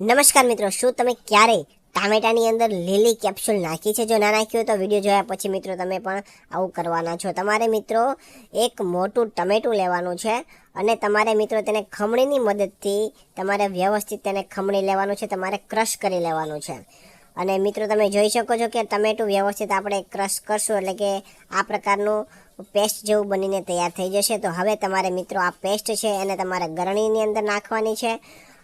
નમસ્કાર મિત્રો, શું તમે ક્યારેય ટામેટાની અંદર લીલી કેપ્સ્યુલ નાખી છે? જો ના નાખી હોય તો વિડીયો જોયા પછી મિત્રો તમે પણ આવું કરવાના છો. તમારે મિત્રો એક મોટું ટમેટું લેવાનું છે અને તમારે મિત્રો તેને ખમણીની મદદથી તમારે વ્યવસ્થિત તેને ખમણી લેવાનું છે, તમારે ક્રશ કરી લેવાનું છે. અને મિત્રો તમે જોઈ શકો છો કે ટમેટું વ્યવસ્થિત આપણે ક્રશ કરશું એટલે કે આ પ્રકારનું પેસ્ટ જેવું બનીને તૈયાર થઈ જશે. તો હવે તમારે મિત્રો આ પેસ્ટ છે એને તમારે ગરણીની અંદર નાખવાની છે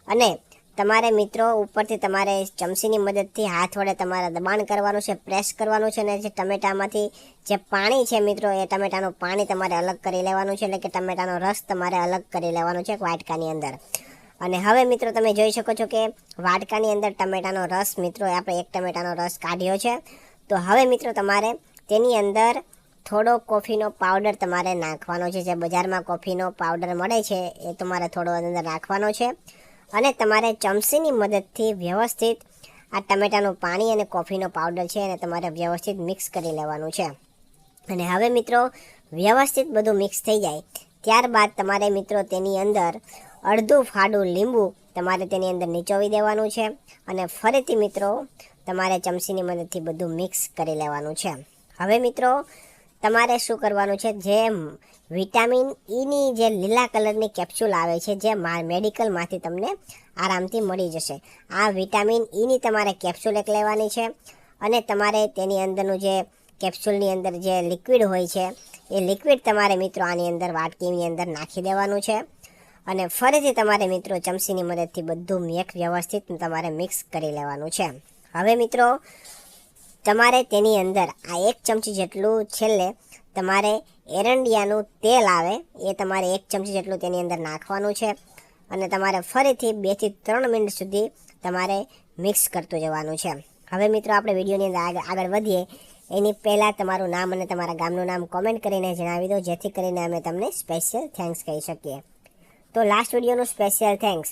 અને તમારે મિત્રો ઉપરથી તમારે ચમચીની મદદથી હાથ વડે તમારે દબાણ કરવાનું છે, પ્રેસ કરવાનું છે અને જે ટમેટામાંથી જે પાણી છે મિત્રો એ ટમેટાનું પાણી તમારે અલગ કરી લેવાનું છે, એટલે કે ટમેટાનો રસ તમારે અલગ કરી લેવાનો છે વાટકાની અંદર. અને હવે મિત્રો તમે જોઈ શકો છો કે વાટકાની અંદર ટમેટાનો રસ મિત્રો આપણે એક ટમેટાનો રસ કાઢ્યો છે. તો હવે મિત્રો તમારે તેની અંદર થોડો કોફીનો પાવડર તમારે નાખવાનો છે. જે બજારમાં કોફીનો પાવડર મળે છે એ તમારે થોડો અંદર નાખવાનો છે અને તમારે ચમચીની મદદથી વ્યવસ્થિત આ ટમેટાનું પાણી અને કોફીનો પાવડર છે એને તમારે વ્યવસ્થિત મિક્સ કરી લેવાનું છે. અને હવે મિત્રો વ્યવસ્થિત બધું મિક્સ થઈ જાય ત્યારબાદ તમારે મિત્રો તેની અંદર અડધું ફાડું લીંબુ તમારે તેની અંદર નીચોવી દેવાનું છે અને ફરીથી મિત્રો તમારે ચમચીની મદદથી બધું મિક્સ કરી લેવાનું છે. હવે મિત્રો તમારે શું કરવાનું છે, જે વિટામિન ઈની જે લીલા કલરની કેપ્સ્યુલ આવે છે જે મેડિકલમાંથી તમને આરામથી મળી જશે, આ વિટામિન ઈની તમારે કેપ્સ્યુલ એક લેવાની છે અને તમારે તેની અંદરનું જે કેપ્સ્યુલની અંદર જે લિક્વિડ હોય છે એ લિક્વિડ તમારે મિત્રો આની અંદર વાટકીની અંદર નાખી દેવાનું છે અને ફરીથી તમારે મિત્રો ચમચીની મદદથી બધું એક વ્યવસ્થિત તમારે મિક્સ કરી લેવાનું છે. હવે મિત્રો તમારે તેની અંદર આ 1 ચમચી જેટલું છેલ્લે તમારે એરંડિયાનું તેલ આવે એ તમારે 1 ચમચી જેટલું તેની અંદર નાખવાનું છે અને તમારે ફરીથી 2 થી 3 મિનિટ સુધી તમારે મિક્સ કરતું જવાનું છે. હવે મિત્રો આપણે વિડીયોની અંદર આગળ વધીએ એની પહેલાં તમારું નામ અને તમારા ગામનું નામ કોમેન્ટ કરીને જણાવી દો, જેથી કરીને અમે તમને સ્પેશિયલ થેન્ક્સ કહી શકીએ. તો લાસ્ટ વિડીયોનું સ્પેશિયલ થેન્ક્સ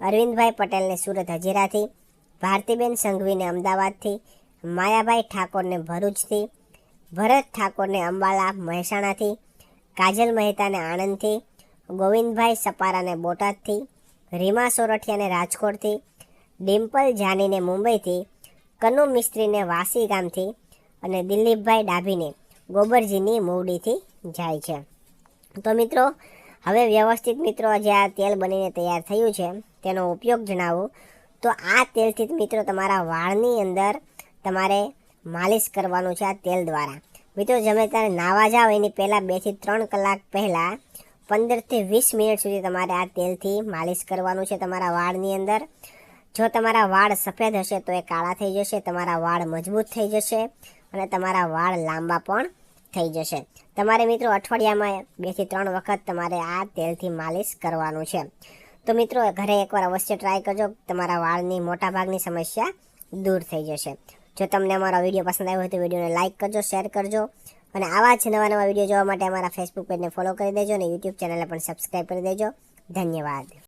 અરવિંદભાઈ પટેલને સુરત હજીરાથી, ભારતીબેન સંઘવીને અમદાવાદથી, માયાભાઈ ઠાકોરને ભરૂચથી, ભરત ઠાકોરને અંબાલા મહેસાણાથી, કાજલ મહેતાને આણંદથી, ગોવિંદભાઈ સપારાને બોટાદથી, રીમા સોરઠિયાને રાજકોટથી, ડિમ્પલ જાનીને મુંબઈથી, કનુ મિસ્ત્રીને વાસી ગામથી અને દિલીપભાઈ ડાભીને ગોબરજીની મૂવડીથી જાય છે. તો મિત્રો હવે વ્યવસ્થિત મિત્રો જે આ તેલ બનીને તૈયાર થયું છે તેનો ઉપયોગ જણાવું તો આ તેલથી મિત્રો તમારા વાળની અંદર તમારે માલિશ કરવાનું છે આ તેલ દ્વારા. મિત્રો તમે ત્યારે નાવા જાઓ એની પહેલાં 2 થી 3 કલાક પહેલાં 15 થી 20 મિનિટ સુધી તમારે આ તેલથી માલિશ કરવાનું છે તમારા વાળની અંદર. જો તમારા વાળ સફેદ હશે તો એ કાળા થઈ જશે, તમારા વાળ મજબૂત થઈ જશે અને તમારા વાળ લાંબા પણ થઈ જશે. તમારે મિત્રો અઠવાડિયામાં 2 થી 3 વખત તમારે આ તેલથી માલિશ કરવાનું છે. તો મિત્રો ઘરે એકવાર અવશ્ય ટ્રાય કરજો, તમારા વાળની મોટાભાગની સમસ્યા દૂર થઈ જશે. જો તમને અમારો વિડીયો પસંદ આવ્યો હોય તો વિડીયોને લાઇક કરજો, શેર કરજો અને આવા જ નવા વિડીયો જોવા માટે અમારા ફેસબુક પેજને ફોલો કરી દેજો અને યુટ્યુબ ચેનલને પણ સબસ્ક્રાઈબ કરી દેજો. ધન્યવાદ.